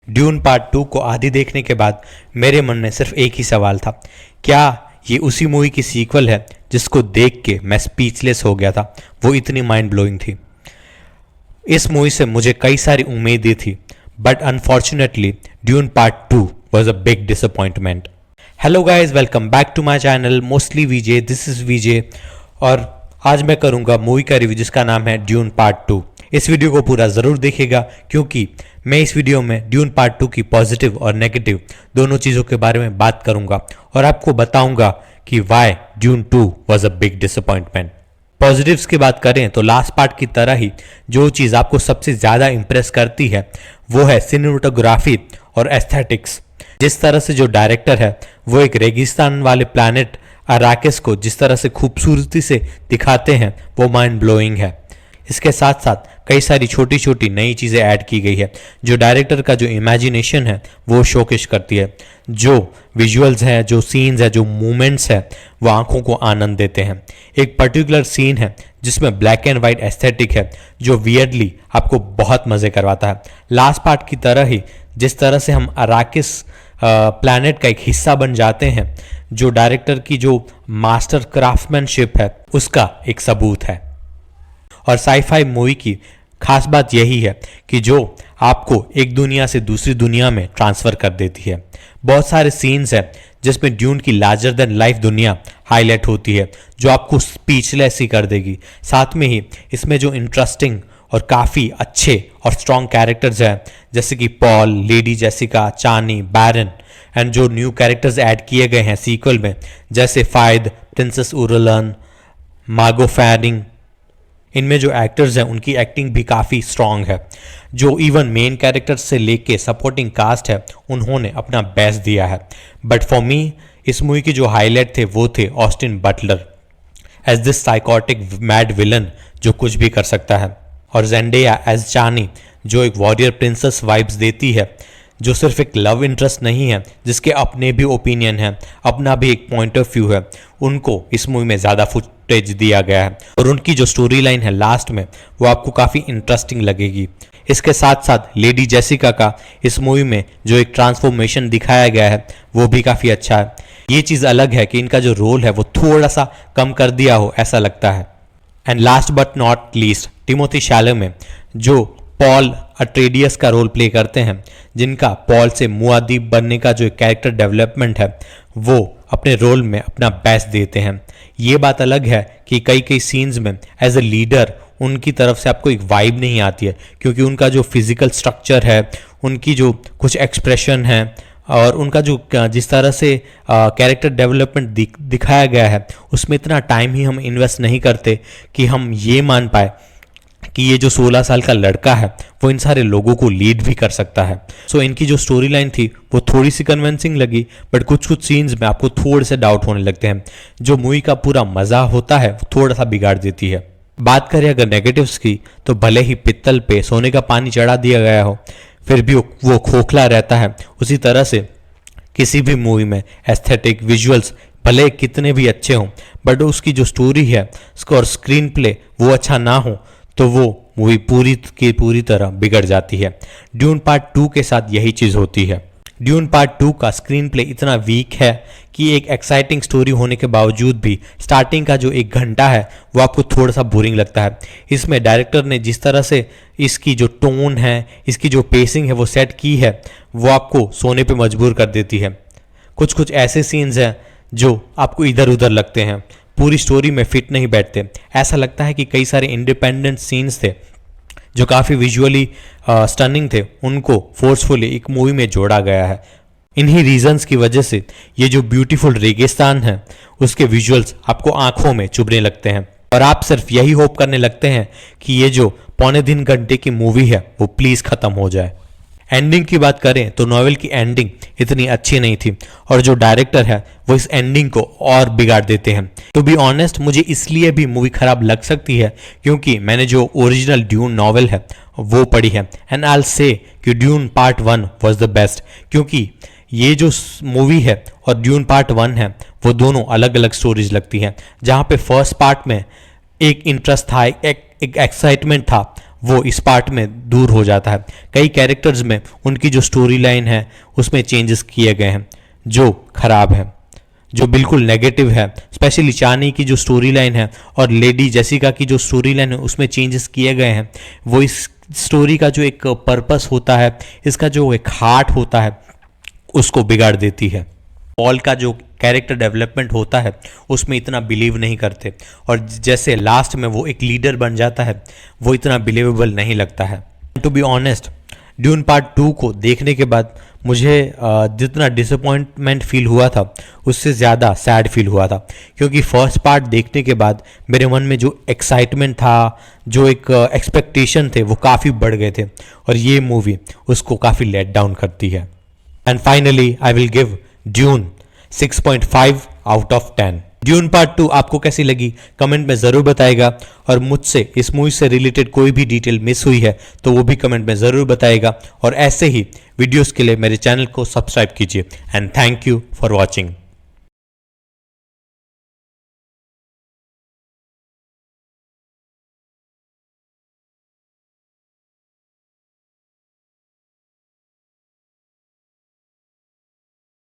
Dune part 2 को आधी देखने के बाद मेरे मन में सिर्फ एक ही सवाल था, क्या ये उसी मूवी की सीक्वल है जिसको देख के मैं स्पीचलेस हो गया था। वो इतनी माइंड ब्लोइंग थी। इस मूवी से मुझे कई सारी उम्मीदें थी, but unfortunately Dune part 2 was a big disappointment. Hello guys, welcome back to my channel mostly VJ. This is VJ और आज मैं करूंगा मूवी का रिव्यू जिसका नाम है ड्यून पार्ट 2। इस वीडियो को पूरा ज़रूर देखिएगा क्योंकि मैं इस वीडियो में ड्यून पार्ट 2 की पॉजिटिव और नेगेटिव दोनों चीज़ों के बारे में बात करूंगा और आपको बताऊंगा कि why Dune 2 was a big disappointment. Positives की बात करें तो लास्ट पार्ट की तरह ही जो चीज़ आपको सबसे ज़्यादा इंप्रेस करती है वो है सिनेमेटोग्राफी और एस्थेटिक्स। जिस तरह से जो डायरेक्टर है वो एक रेगिस्तान वाले प्लैनेट अराकिस को जिस तरह से खूबसूरती से दिखाते हैं वो माइंड ब्लोइंग है। इसके साथ साथ कई सारी छोटी छोटी नई चीज़ें ऐड की गई है जो डायरेक्टर का जो इमेजिनेशन है वो शोकेश करती है। जो विजुअल्स हैं, जो सीन्स हैं, जो मूवमेंट्स हैं वो आंखों को आनंद देते हैं। एक पर्टिकुलर सीन है जिसमें ब्लैक एंड वाइट एस्थेटिक है जो वियर्डली आपको बहुत मज़े करवाता है। लास्ट पार्ट की तरह ही जिस तरह से हम अराकिस प्लैनेट का एक हिस्सा बन जाते हैं, जो डायरेक्टर की जो मास्टर क्राफ्टमैनशिप है उसका एक सबूत है। और साईफाई मूवी की खास बात यही है कि जो आपको एक दुनिया से दूसरी दुनिया में ट्रांसफ़र कर देती है। बहुत सारे सीन्स हैं जिसमें ड्यून की लार्जर देन लाइफ दुनिया हाईलाइट होती है जो आपको स्पीचलेस ही कर देगी। साथ में ही इसमें जो इंटरेस्टिंग और काफ़ी अच्छे और स्ट्रॉन्ग कैरेक्टर्स हैं जैसे कि पॉल, लेडी जेसिका, चानी, बैरन एंड जो न्यू कैरेक्टर्स ऐड किए गए हैं सीक्वल में जैसे फायद, प्रिंसेस उरलन, मार्गो फैनिंग, इनमें जो एक्टर्स हैं उनकी एक्टिंग भी काफ़ी स्ट्रॉन्ग है। जो इवन मेन कैरेक्टर्स से लेके सपोर्टिंग कास्ट है उन्होंने अपना बेस्ट दिया है। बट फॉर मी इस मूवी के जो हाईलाइट थे वो थे Austin Butler as this psychotic mad villain जो कुछ भी कर सकता है, और जेंडेया एज चानी जो एक वॉरियर प्रिंसेस वाइब्स देती है, जो सिर्फ एक लव इंटरेस्ट नहीं है जिसके अपने भी ओपिनियन है, अपना भी एक पॉइंट ऑफ व्यू है। उनको इस मूवी में ज़्यादा फुटेज दिया गया है और उनकी जो स्टोरी लाइन है लास्ट में वो आपको काफ़ी इंटरेस्टिंग लगेगी। इसके साथ साथ लेडी जेसिका का इस मूवी में जो एक ट्रांसफॉर्मेशन दिखाया गया है वो भी काफ़ी अच्छा है। ये चीज़ अलग है कि इनका जो रोल है वो थोड़ा सा कम कर दिया हो ऐसा लगता है। And last but not least Timothée Chalamet जो पॉल अट्रेडियस का रोल प्ले करते हैं, जिनका पॉल से मुआदिब बनने का जो कैरेक्टर डेवलपमेंट है वो अपने रोल में अपना बेस्ट देते हैं। ये बात अलग है कि कई कई सीन्स में एज अ लीडर उनकी तरफ से आपको एक वाइब नहीं आती है क्योंकि उनका जो फिजिकल स्ट्रक्चर है, उनकी जो कुछ एक्सप्रेशन है और उनका जो जिस तरह से कैरेक्टर डेवलपमेंट दिखाया गया है उसमें इतना टाइम ही हम इन्वेस्ट नहीं करते कि हम ये मान पाए कि ये जो 16 साल का लड़का है वो इन सारे लोगों को लीड भी कर सकता है। सो इनकी जो स्टोरी लाइन थी वो थोड़ी सी कन्विंसिंग लगी, बट कुछ कुछ सीन्स में आपको थोड़े से डाउट होने लगते हैं। जो मूवी का पूरा मज़ा होता है वो थोड़ा सा बिगाड़ देती है। बात करें अगर नेगेटिव्स की तो भले ही पित्तल पे सोने का पानी चढ़ा दिया गया हो फिर भी वो खोखला रहता है। उसी तरह से किसी भी मूवी में एस्थेटिक विजुअल्स भले कितने भी अच्छे हों बट उसकी जो स्टोरी है और स्क्रीन प्ले वो अच्छा ना हो तो वो मूवी पूरी की पूरी तरह बिगड़ जाती है। ड्यून पार्ट 2 के साथ यही चीज़ होती है। ड्यून पार्ट 2 का स्क्रीन प्ले इतना वीक है कि एक एक्साइटिंग स्टोरी होने के बावजूद भी स्टार्टिंग का जो 1 घंटा है वो आपको थोड़ा सा बोरिंग लगता है। इसमें डायरेक्टर ने जिस तरह से इसकी जो टोन है, इसकी जो पेसिंग है वो सेट की है वो आपको सोने पे मजबूर कर देती है। कुछ कुछ ऐसे सीन्स हैं जो आपको इधर उधर लगते हैं, पूरी स्टोरी में फिट नहीं बैठते। ऐसा लगता है कि कई सारे इंडिपेंडेंट सीन्स थे जो काफ़ी विजुअली स्टनिंग थे, उनको फोर्सफुली एक मूवी में जोड़ा गया है। इन्हीं रीजंस की वजह से ये जो ब्यूटीफुल रेगिस्तान है उसके विजुअल्स आपको आंखों में चुभने लगते हैं और आप सिर्फ यही होप करने लगते हैं कि ये जो 3.25 घंटे की मूवी है वो प्लीज़ ख़त्म हो जाए। एंडिंग की बात करें तो नॉवेल की एंडिंग इतनी अच्छी नहीं थी और जो डायरेक्टर है वो इस एंडिंग को और बिगाड़ देते हैं। टू बी ऑनेस्ट मुझे इसलिए भी मूवी खराब लग सकती है क्योंकि मैंने जो ओरिजिनल ड्यून नॉवेल है वो पढ़ी है एंड आई विल से कि dune part 1 was the best, क्योंकि ये जो मूवी है और ड्यून पार्ट 1 है वो दोनों अलग अलग स्टोरीज लगती हैं। जहाँ पे फर्स्ट पार्ट में एक इंटरेस्ट था, एक एक्साइटमेंट था, वो इस पार्ट में दूर हो जाता है। कई कैरेक्टर्स में उनकी जो स्टोरी लाइन है उसमें चेंजेस किए गए हैं जो खराब है, जो बिल्कुल नेगेटिव है। स्पेशली चानी की जो स्टोरी लाइन है और लेडी जेसिका की जो स्टोरी लाइन है उसमें चेंजेस किए गए हैं। वो इस स्टोरी का जो एक पर्पस होता है, इसका जो एक हार्ट होता है, उसको बिगाड़ देती है। पॉल का जो कैरेक्टर डेवलपमेंट होता है उसमें इतना बिलीव नहीं करते, और जैसे लास्ट में वो एक लीडर बन जाता है वो इतना बिलीवेबल नहीं लगता है। To be honest, Dune part 2 को देखने के बाद मुझे जितना डिसअपॉइंटमेंट फील हुआ था उससे ज़्यादा सैड फील हुआ था, क्योंकि फर्स्ट पार्ट देखने के बाद मेरे मन में जो एक्साइटमेंट था, जो एक एक्सपेक्टेशन थे, वो काफ़ी बढ़ गए थे, और ये मूवी उसको काफ़ी लेट डाउन करती है। And finally I will give dune 6.5 out of 10। Dune part 2 आपको कैसी लगी कमेंट में ज़रूर बताएगा, और मुझसे इस मूवी से रिलेटेड कोई भी डिटेल मिस हुई है तो वो भी कमेंट में ज़रूर बताएगा, और ऐसे ही वीडियोस के लिए मेरे चैनल को सब्सक्राइब कीजिए। And thank you for watching.